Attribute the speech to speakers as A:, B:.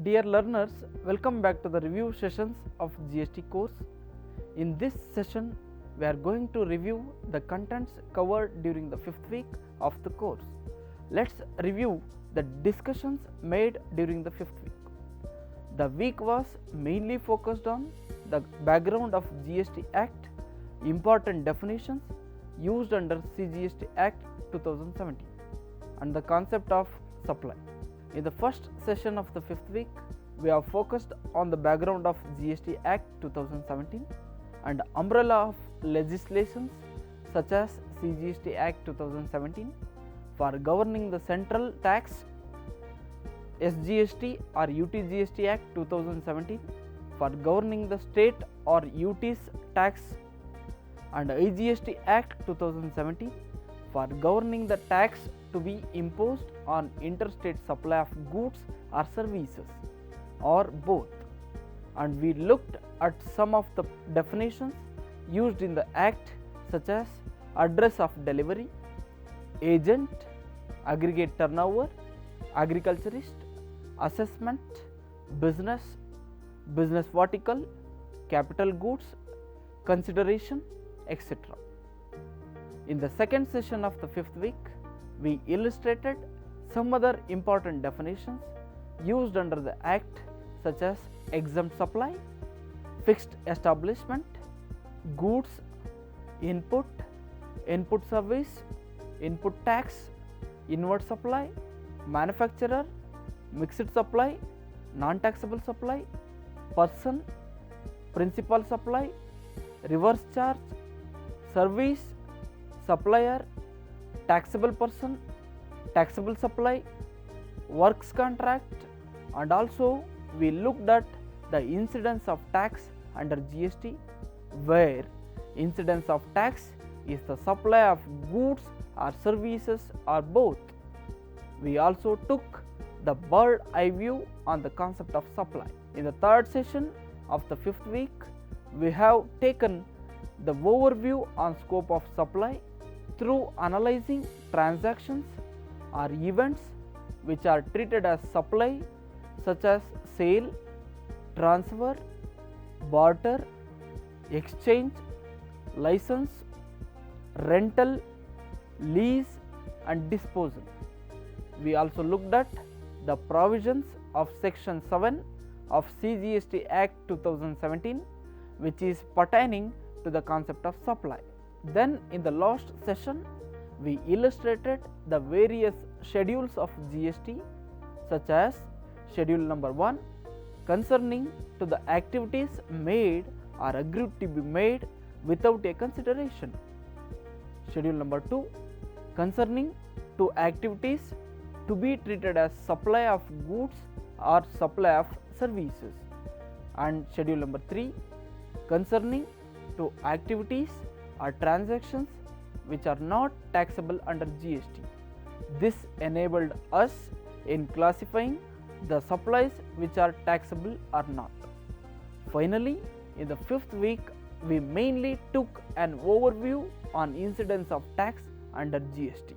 A: Dear learners, welcome back to the review sessions of GST course. In this session, we are going to review the contents covered during the 5th week of the course. Let's review the discussions made during the 5th week. The week was mainly focused on the background of GST Act, important definitions used under CGST Act 2017 and the concept of supply. In the first session of the 5th week, we have focused on the background of GST Act 2017 and umbrella of legislations such as CGST Act 2017 for governing the central tax, SGST or UTGST Act 2017 for governing the state or UT's tax, and IGST Act 2017 for governing the tax to be imposed on interstate supply of goods or services, or both. And we looked at some of the definitions used in the Act, such as address of delivery, agent, aggregate turnover, agriculturist, assessment, business, business vertical, capital goods, consideration, etc. In the second session of the 5th week, we illustrated some other important definitions used under the Act, such as exempt supply, fixed establishment, goods, input, input service, input tax, inward supply, manufacturer, mixed supply, non-taxable supply, person, principal supply, reverse charge, service, supplier, taxable person, taxable supply, works contract, and also we looked at the incidence of tax under GST, where incidence of tax is the supply of goods or services or both. We also took the bird eye view on the concept of supply. In the third session of the 5th week, we have taken the overview on scope of supply through analyzing transactions or events which are treated as supply, such as sale, transfer, barter, exchange, license, rental, lease and disposal. We also looked at the provisions of section 7 of CGST Act 2017, which is pertaining to the concept of supply. Then in the last session, we illustrated the various schedules of GST, such as schedule number 1 concerning to the activities made or agreed to be made without a consideration, schedule number 2 concerning to activities to be treated as supply of goods or supply of services, and schedule number 3 concerning to activities or transactions which are not taxable under GST. This enabled us in classifying the supplies which are taxable or not. Finally, in the 5th week, we mainly took an overview on incidence of tax under GST.